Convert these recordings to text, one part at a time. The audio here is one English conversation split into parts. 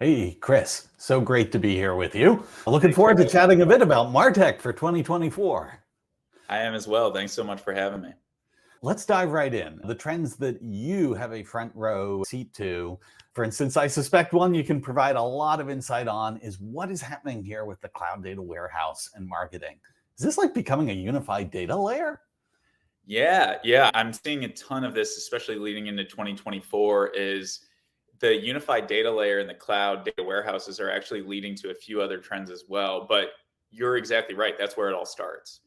Hey, Chris, so great to be here with you. Looking Thanks for forward to having me. chatting a bit about Martech for 2024. I am as well. Thanks so much for having me. Let's dive right in. The trends that you have a front row seat to, for instance, I suspect one you can provide a lot of insight on is what is happening here with the cloud data warehouse and marketing. Is this like becoming a unified data layer? Yeah. I'm seeing a ton of this, especially leading into 2024, is the unified data layer and the cloud data warehouses are actually leading to a few other trends as well. But you're exactly right. That's where it all starts.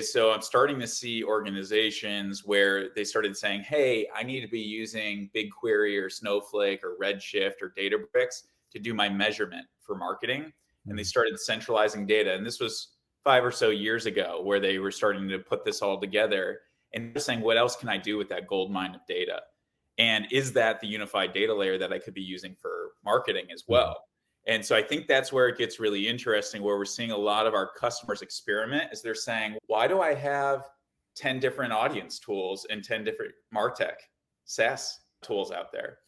So I'm starting to see organizations where they started saying, hey, I need to be using BigQuery or Snowflake or Redshift or Databricks to do my measurement for marketing. And they started centralizing data. And this was 5 or so years ago where they were starting to put this all together and they're saying, what else can I do with that gold mine of data? And is that the unified data layer that I could be using for marketing as Mhm. well? And so I think that's where it gets really interesting, where we're seeing a lot of our customers experiment is they're saying, why do I have 10 different audience tools and 10 different Martech SaaS tools out there?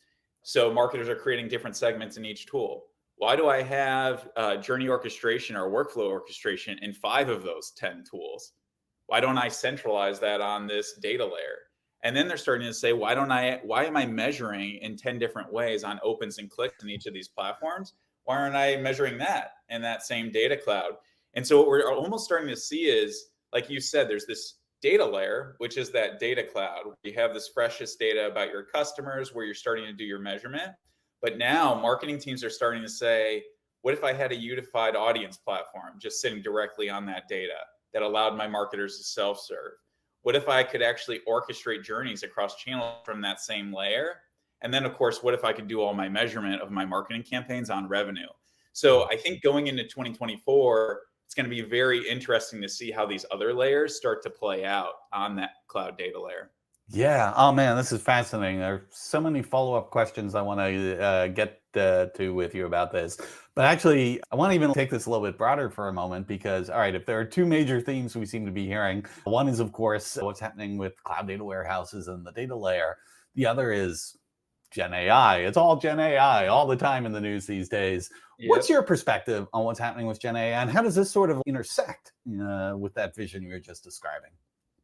So marketers are creating different segments in each tool. Why do I have journey orchestration or workflow orchestration in 5 of those 10 tools? Why don't I centralize that on this data layer? And then they're starting to say, why am I measuring in 10 different ways on opens and clicks in each of these platforms? Why aren't I measuring that in that same data cloud? And so what we're almost starting to see is, like you said, there's this data layer, which is that data cloud. You have this freshest data about your customers where you're starting to do your measurement. But now marketing teams are starting to say, what if I had a unified audience platform just sitting directly on that data that allowed my marketers to self-serve? What if I could actually orchestrate journeys across channels from that same layer? And then, of course, what if I could do all my measurement of my marketing campaigns on revenue? So I think going into 2024, it's going to be very interesting to see how these other layers start to play out on that cloud data layer. Yeah. Oh man, this is fascinating. There are so many follow-up questions I want to get to with you about this. But actually, I want to even take this a little bit broader for a moment because, all right, if there are two major themes we seem to be hearing, one is, of course, what's happening with cloud data warehouses and the data layer. The other is Gen AI. It's all Gen AI all the time in the news these days. What's Yep. your perspective on what's happening with Gen AI, and how does this sort of intersect with that vision you were just describing?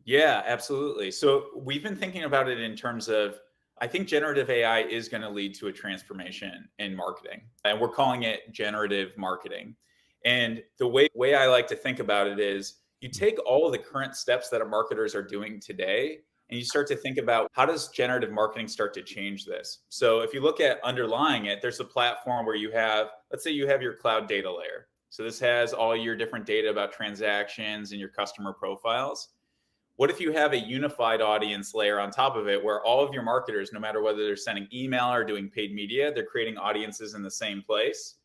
Yeah, absolutely. So we've been thinking about it in terms of, I think generative AI is going to lead to a transformation in marketing, and we're calling it generative marketing. And the way I like to think about it is you take all of the current steps that our marketers are doing today and you start to think about how does generative marketing start to change this? So if you look at underlying it, there's a platform where you have, let's say you have your cloud data layer. So this has all your different data about transactions and your customer profiles. What if you have a unified audience layer on top of it where all of your marketers, no matter whether they're sending email or doing paid media, they're creating audiences in the same place?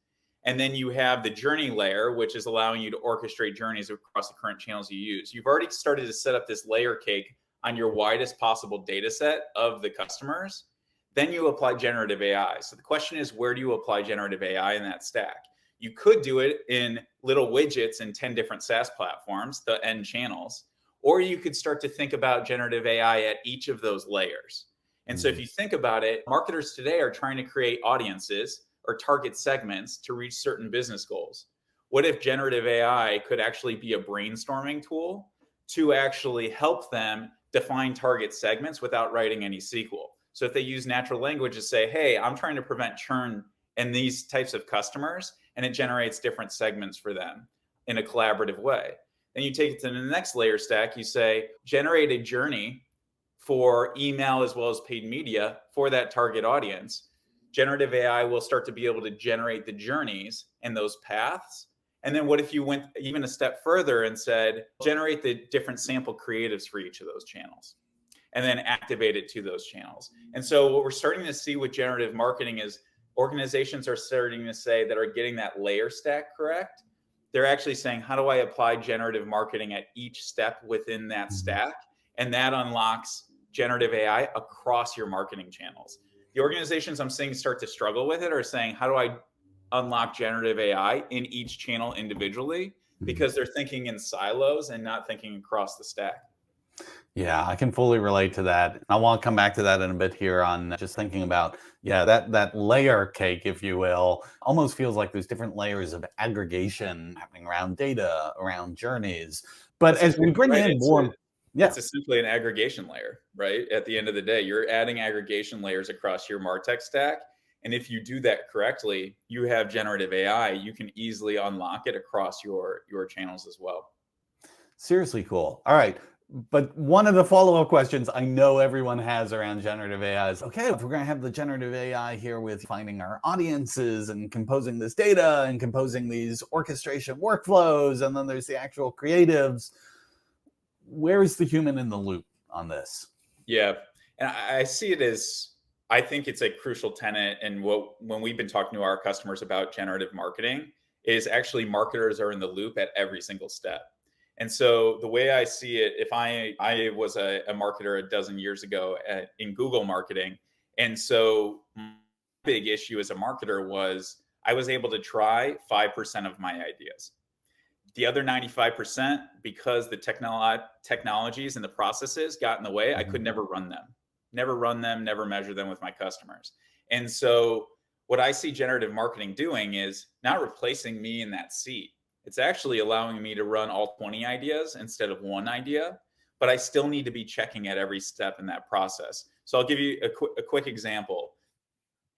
And then you have the journey layer, which is allowing you to orchestrate journeys across the current channels you use. You've already started to set up this layer cake on your widest possible data set of the customers. Then you apply generative AI. So the question is, where do you apply generative AI in that stack? You could do it in little widgets in 10 different SaaS platforms, the end channels, or you could start to think about generative AI at each of those layers. And so if Mhm. you think about it, marketers today are trying to create audiences or target segments to reach certain business goals. What if generative AI could actually be a brainstorming tool to actually help them define target segments without writing any SQL? So if they use natural language to say, hey, I'm trying to prevent churn in these types of customers, and it generates different segments for them in a collaborative way. Then you take it to the next layer stack. You say, generate a journey for email as well as paid media for that target audience. Generative AI will start to be able to generate the journeys and those paths. And then what if you went even a step further and said, generate the different sample creatives for each of those channels and then activate it to those channels? And so what we're starting to see with generative marketing is organizations are starting to say that are getting that layer stack correct. They're actually saying, how do I apply generative marketing at each step within that Mhm. stack? And that unlocks generative AI across your marketing channels. The organizations I'm seeing start to struggle with it are saying, how do I unlock generative AI in each channel individually? Mhm. Because they're thinking in silos and not thinking across the stack. Yeah, I can fully relate to that. I want to come back to that in a bit here on just thinking about, yeah, that layer cake, if you will, almost feels like there's different layers of aggregation happening around data, around journeys. But That's as we exactly bring right. in more, yeah, It's essentially an aggregation layer, right? At the end of the day, you're adding aggregation layers across your Martech stack. And if you do that correctly, you have generative AI, you can easily unlock it across your channels as well. seriously cool. All right. But one of the follow-up questions I know everyone has around generative AI is, okay, if we're going to have the generative AI here with finding our audiences and composing this data and composing these orchestration workflows, and then there's the actual creatives, where is the human in the loop on this? Yeah. And I see it as, I think it's a crucial tenet. And what, when we've been talking to our customers about generative marketing, is actually marketers are in the loop at every single step. And so the way I see it, if I was a marketer a dozen years ago in Google marketing, and so my big issue as a marketer was I was able to try 5% of my ideas. The other 95%, because the technologies and the processes got in the way, I could Mhm. never run them, never measure them with my customers. And so what I see generative marketing doing is not replacing me in that seat. It's actually allowing me to run all 20 ideas instead of one idea, but I still need to be checking at every step in that process. So I'll give you a quick example.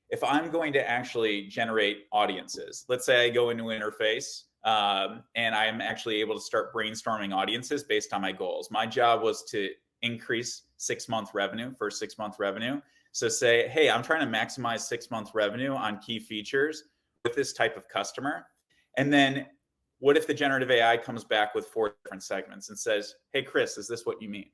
If I'm going to actually generate audiences, let's say I go into an interface, and I'm actually able to start brainstorming audiences based on my goals. My job was to increase 6 month revenue for 6 month revenue. So say, hey, I'm trying to maximize 6 month revenue on key features with this type of customer. And then what if the generative AI comes back with 4 different segments and says, hey, Chris, is this what you mean?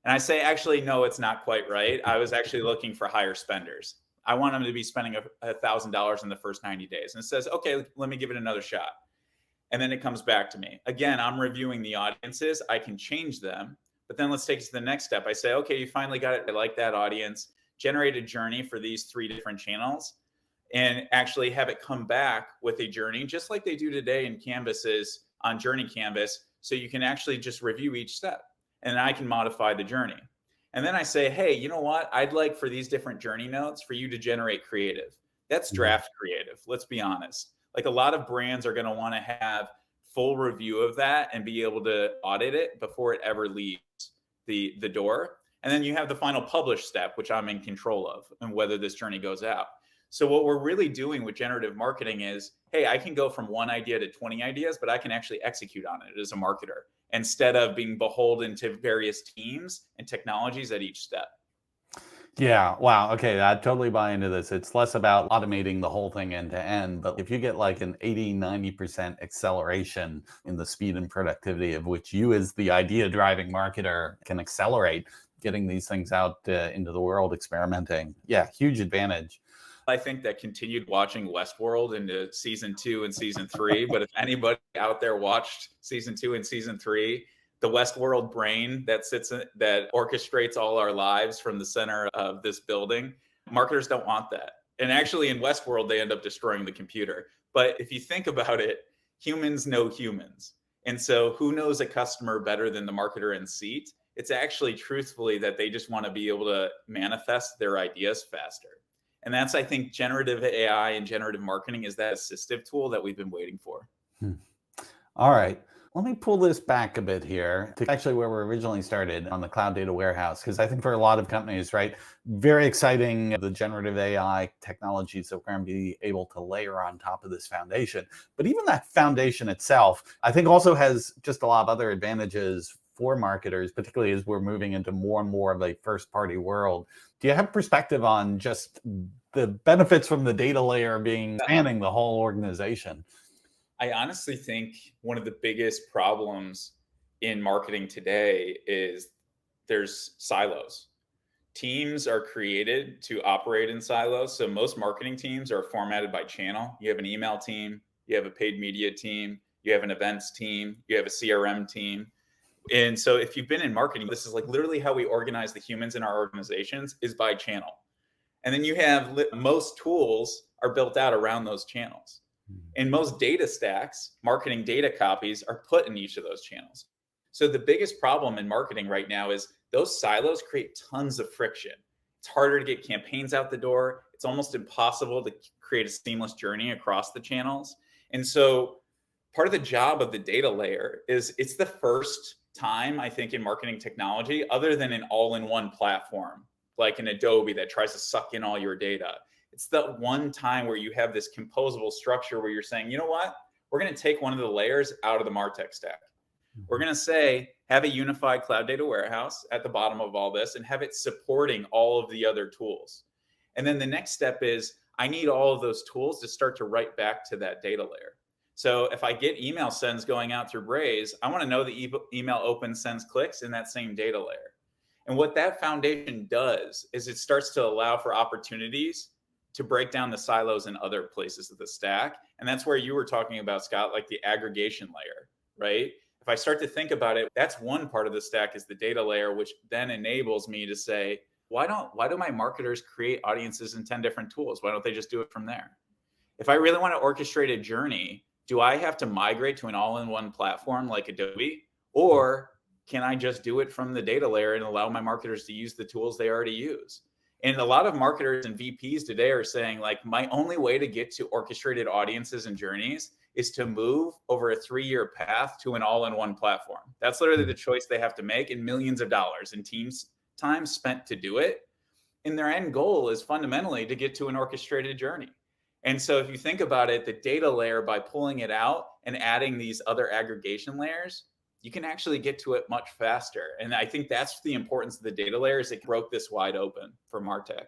And I say, actually, no, it's not quite right. I was actually looking for higher spenders. I want them to be spending $1,000 in the first 90 days. And it says, okay, let me give it another shot. And then it comes back to me. Again, I'm reviewing the audiences. I can change them. But then let's take it to the next step. I say, okay, you finally got it. I like that audience. Generate a journey for these 3 different channels and actually have it come back with a journey, just like they do today in Canvases on Journey Canvas. So you can actually just review each step and I can modify the journey. And then I say, hey, you know what? I'd like for these different journey notes for you to generate creative. That's Mhm. draft creative. Let's be honest. Like a lot of brands are going to want to have full review of that and be able to audit it before it ever leaves the door. And then you have the final publish step, which I'm in control of, and whether this journey goes out. So what we're really doing with generative marketing is, hey, I can go from one idea to 20 ideas, but I can actually execute on it as a marketer instead of being beholden to various teams and technologies at each step. Yeah, wow. Okay, I totally buy into this. It's less about automating the whole thing end to end, but if you get like an 80, 90% acceleration in the speed and productivity of which you, as the idea driving marketer, can accelerate getting these things out into the world, experimenting. Yeah, huge advantage. I think that continued watching Westworld into season 2 and season 3. But if anybody out there watched season 2 and season 3, the Westworld brain that that orchestrates all our lives from the center of this building, marketers don't want that. And actually, in Westworld, they end up destroying the computer. But if you think about it, humans know humans. And so, who knows a customer better than the marketer in seat? It's actually truthfully that they just want to be able to manifest their ideas faster. And that's, I think, generative AI and generative marketing is that assistive tool that we've been waiting for. Hmm. All right. Let me pull this back a bit here to actually where we originally started on the cloud data warehouse. Because I think for a lot of companies, right, very exciting the generative AI technologies that we're going to be able to layer on top of this foundation. But even that foundation itself, I think also has just a lot of other advantages for marketers, particularly as we're moving into more and more of a first party world. Do you have perspective on just the benefits from the data layer being spanning the whole organization? I honestly think one of the biggest problems in marketing today is there's silos. Teams are created to operate in silos. So most marketing teams are formatted by channel. You have an email team, you have a paid media team, you have an events team, you have a CRM team. And so if you've been in marketing, this is like literally how we organize the humans in our organizations is by channel. And then you have most tools are built out around those channels. And most data stacks, marketing data copies, are put in each of those channels. So the biggest problem in marketing right now is those silos create tons of friction. It's harder to get campaigns out the door. It's almost impossible to create a seamless journey across the channels. And so part of the job of the data layer is it's the first time, I think, in marketing technology, other than an all-in-one platform like an Adobe that tries to suck in all your data. It's the one time where you have this composable structure where you're saying, you know what? We're going to take one of the layers out of the Martech stack. We're going to say, have a unified cloud data warehouse at the bottom of all this and have it supporting all of the other tools. And then the next step is I need all of those tools to start to write back to that data layer. So if I get email sends going out through Braze, I want to know the email opens, sends, clicks in that same data layer. And what that foundation does is it starts to allow for opportunities to break down the silos in other places of the stack. And that's where you were talking about, Scott, like the aggregation layer, right? If I start to think about it, that's one part of the stack is the data layer, which then enables me to say, why do my marketers create audiences in 10 different tools? Why don't they just do it from there? If I really want to orchestrate a journey, do I have to migrate to an all-in-one platform like Adobe? Or can I just do it from the data layer and allow my marketers to use the tools they already use? And a lot of marketers and VPs today are saying, like, my only way to get to orchestrated audiences and journeys is to move over a 3-year path to an all-in-one platform. That's literally the choice they have to make, and millions of dollars in teams time spent to do it. And their end goal is fundamentally to get to an orchestrated journey. And so if you think about it, the data layer, by pulling it out and adding these other aggregation layers, you can actually get to it much faster. And I think that's the importance of the data layer, is it broke this wide open for MarTech.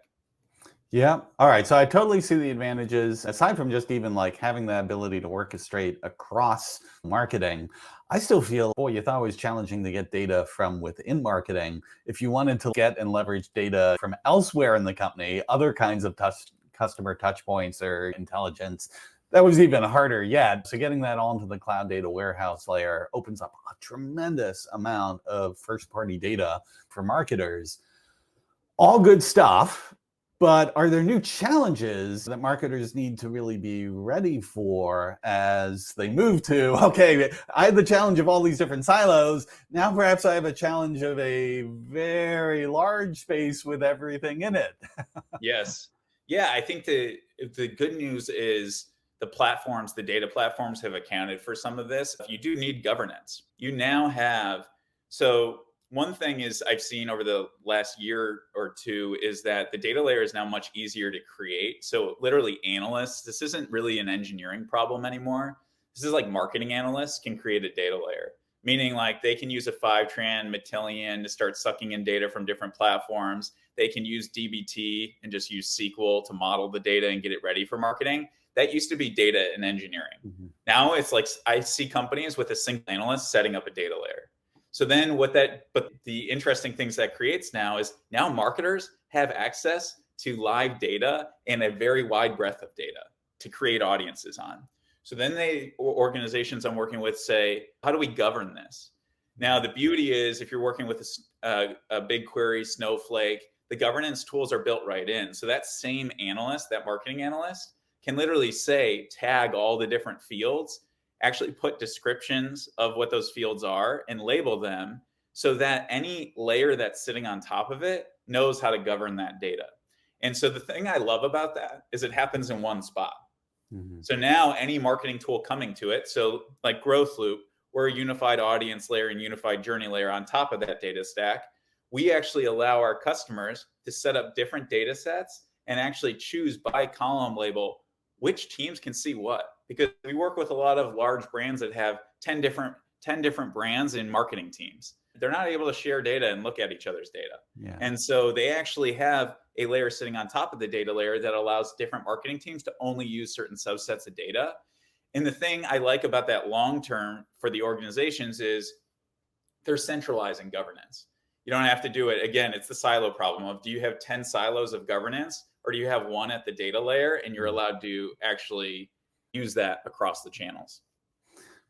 Yeah. All right. So I totally see the advantages. Aside from just even like having the ability to orchestrate across marketing, I still feel, boy, you thought it was challenging to get data from within marketing. If you wanted to get and leverage data from elsewhere in the company, other kinds of customer touch points or intelligence, that was even harder yet. So getting that all into the cloud data warehouse layer opens up a tremendous amount of first-party data for marketers. All good stuff. But are there new challenges that marketers need to really be ready for as they move to, okay, I had the challenge of all these different silos. Now perhaps I have a challenge of a very large space with everything in it. Yes. Yeah, I think the good news is the data platforms have accounted for some of this. You do need governance. You now have, so one thing is I've seen over the last year or two is that the data layer is now much easier to create. So literally analysts, this isn't really an engineering problem anymore. This is like marketing analysts can create a data layer, meaning like they can use a 5-tran Matillion to start sucking in data from different platforms. They can use DBT and just use SQL to model the data and get it ready for marketing. That used to be data and engineering. Mm-hmm. Now it's like I see companies with a single analyst setting up a data layer. So then but the interesting things that creates now is now marketers have access to live data and a very wide breadth of data to create audiences on. So then organizations I'm working with say, how do we govern this? Now, the beauty is if you're working with a BigQuery, Snowflake, the governance tools are built right in. So that same analyst, that marketing analyst, can literally say, tag all the different fields, actually put descriptions of what those fields are and label them so that any layer that's sitting on top of it knows how to govern that data. And so the thing I love about that is it happens in one spot. Mm-hmm. So now any marketing tool coming to it, so like GrowthLoop, we're a unified audience layer and unified journey layer on top of that data stack. We actually allow our customers to set up different data sets and actually choose by column label which teams can see what. Because we work with a lot of large brands that have 10 different brands in marketing teams. They're not able to share data and look at each other's data. Yeah. And so they actually have a layer sitting on top of the data layer that allows different marketing teams to only use certain subsets of data. And the thing I like about that long term for the organizations is they're centralizing governance. You don't have to do it. Again, it's the silo problem of, do you have 10 silos of governance or do you have one at the data layer and you're allowed to actually use that across the channels?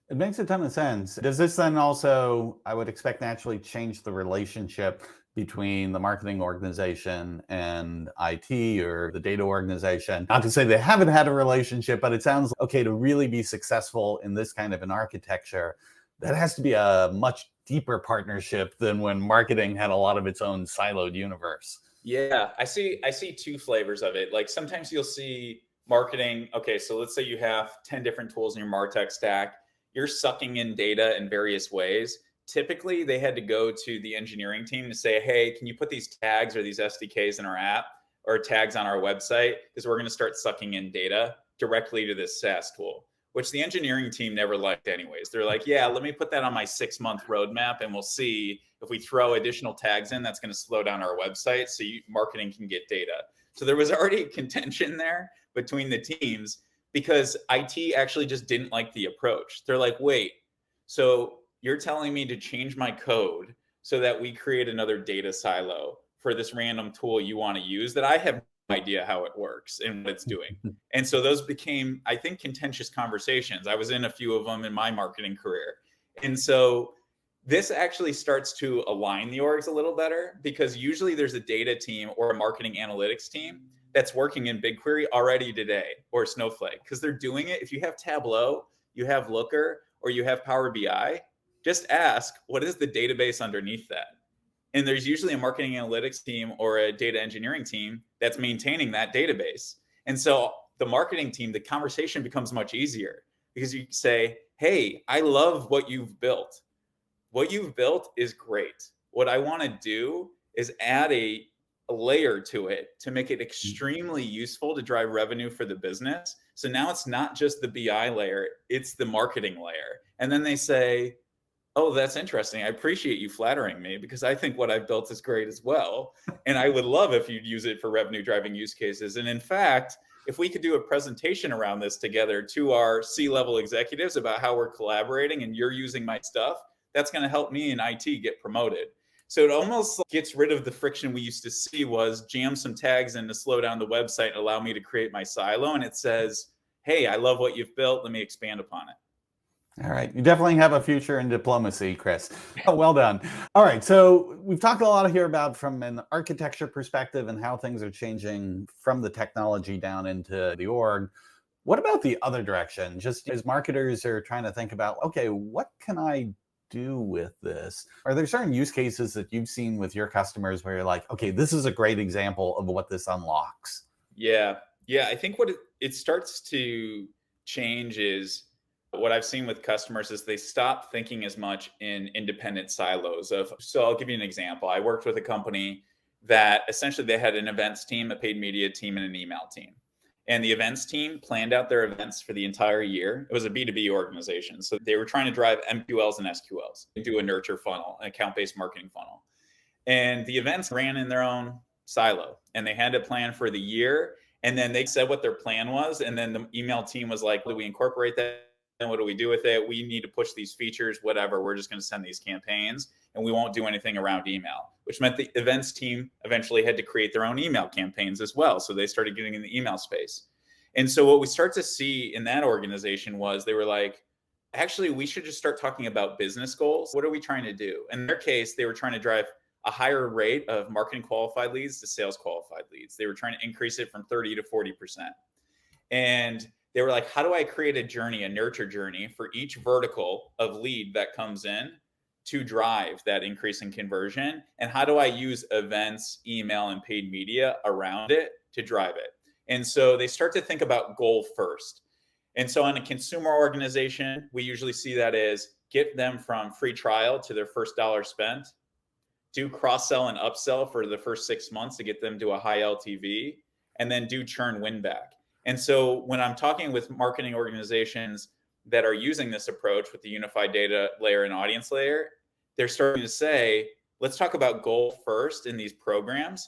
It makes a ton of sense. Does this then also, I would expect, naturally change the relationship between the marketing organization and IT or the data organization? Not to say they haven't had a relationship, but it sounds okay to really be successful in this kind of an architecture that has to be a much deeper partnership than when marketing had a lot of its own siloed universe. Yeah, I see two flavors of it. Like sometimes you'll see marketing. Okay, so let's say you have 10 different tools in your Martech stack. You're sucking in data in various ways. Typically, they had to go to the engineering team to say, "Hey, can you put these tags or these SDKs in our app or tags on our website because we're going to start sucking in data directly to this SaaS tool." Which the engineering team never liked anyways. They're like, "Yeah, let me put that on my 6-month roadmap and we'll see if we throw additional tags in, that's going to slow down our website so marketing can get data." So there was already contention there between the teams because IT actually just didn't like the approach. They're like, "Wait, so you're telling me to change my code so that we create another data silo for this random tool you want to use that I have no idea how it works and what it's doing?" And so those became, I think, contentious conversations. I was in a few of them in my marketing career. And so this actually starts to align the orgs a little better because usually there's a data team or a marketing analytics team that's working in BigQuery already today or Snowflake because they're doing it. If you have Tableau, you have Looker, or you have Power BI, just ask, what is the database underneath that? And there's usually a marketing analytics team or a data engineering team that's maintaining that database. And so the marketing team, the conversation becomes much easier because you say, "Hey, I love what you've built. What you've built is great. What I want to do is add a layer to it to make it extremely useful to drive revenue for the business. So now it's not just the BI layer, it's the marketing layer." And then they say, "Oh, that's interesting. I appreciate you flattering me because I think what I've built is great as well. And I would love if you'd use it for revenue driving use cases. And in fact, if we could do a presentation around this together to our C-level executives about how we're collaborating and you're using my stuff, that's going to help me in IT get promoted." So it almost gets rid of the friction we used to see was jam some tags in to slow down the website and allow me to create my silo. And it says, "Hey, I love what you've built. Let me expand upon it." All right. You definitely have a future in diplomacy, Chris. Oh, well done. All right. So we've talked a lot here about from an architecture perspective and how things are changing from the technology down into the org. What about the other direction? Just as marketers are trying to think about, okay, what can I do with this? Are there certain use cases that you've seen with your customers where you're like, okay, this is a great example of what this unlocks? Yeah. Yeah. I think what it starts to change is what I've seen with customers is they stop thinking as much in independent silos of, so I'll give you an example. I worked with a company that essentially they had an events team, a paid media team, and an email team. And the events team planned out their events for the entire year. It was a B2B organization. So they were trying to drive MQLs and SQLs, do a nurture funnel, an account-based marketing funnel. And the events ran in their own silo and they had to plan for the year. And then they said what their plan was. And then the email team was like, "Do we incorporate that? And what do we do with it? We need to push these features, whatever. We're just going to send these campaigns and we won't do anything around email," which meant the events team eventually had to create their own email campaigns as well. So they started getting in the email space. And so what we start to see in that organization was they were like, "Actually, we should just start talking about business goals. What are we trying to do?" In their case, they were trying to drive a higher rate of marketing qualified leads to sales qualified leads. They were trying to increase it from 30 to 40%. And they were like, "How do I create a journey, a nurture journey for each vertical of lead that comes in to drive that increase in conversion? And how do I use events, email, and paid media around it to drive it?" And so they start to think about goal first. And so in a consumer organization, we usually see that as get them from free trial to their first dollar spent, do cross-sell and upsell for the first 6 months to get them to a high LTV, and then do churn win back. And so when I'm talking with marketing organizations that are using this approach with the unified data layer and audience layer, they're starting to say, let's talk about goal first in these programs,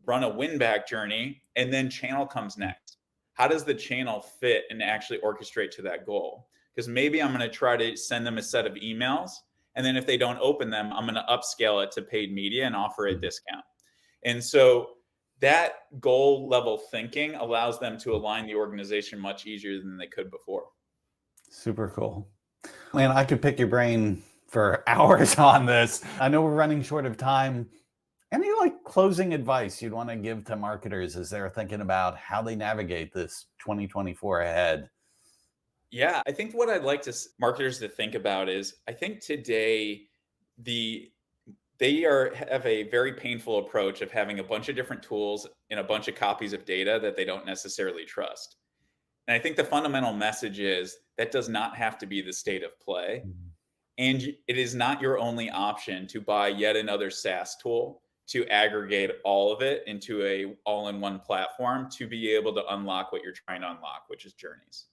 run a win back journey, and then channel comes next. How does the channel fit and actually orchestrate to that goal? Because maybe I'm going to try to send them a set of emails. And then if they don't open them, I'm going to upscale it to paid media and offer a discount. And so that goal level thinking allows them to align the organization much easier than they could before. Super cool. Man, I could pick your brain for hours on this. I know we're running short of time. Any like closing advice you'd want to give to marketers as they're thinking about how they navigate this 2024 ahead? Yeah, I think what I'd like marketers to think about is I think today the have a very painful approach of having a bunch of different tools and a bunch of copies of data that they don't necessarily trust. And I think the fundamental message is that does not have to be the state of play. Mhm. And it is not your only option to buy yet another SaaS tool to aggregate all of it into a all-in-one platform to be able to unlock what you're trying to unlock, which is journeys.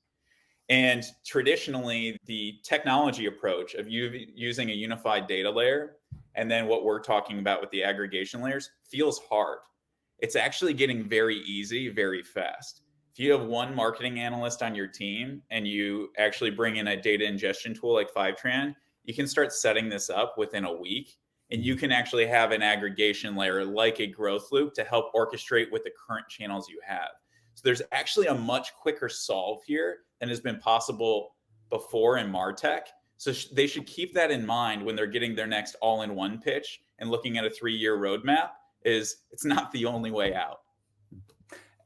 And traditionally, the technology approach of using a unified data layer and then what we're talking about with the aggregation layers feels hard. It's actually getting very easy, very fast. If you have one marketing analyst on your team and you actually bring in a data ingestion tool like Fivetran, you can start setting this up within a week. And you can actually have an aggregation layer like a GrowthLoop to help orchestrate with the current channels you have. So there's actually a much quicker solve here than has been possible before in Martech. So they should keep that in mind when they're getting their next all-in-one pitch and looking at a 3-year roadmap. Is it's not the only way out.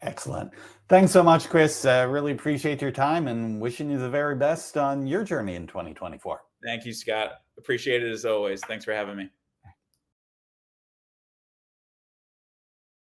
Excellent. Thanks so much, Chris. Really appreciate your time and wishing you the very best on your journey in 2024. Thank you, Scott. Appreciate it as always. Thanks for having me.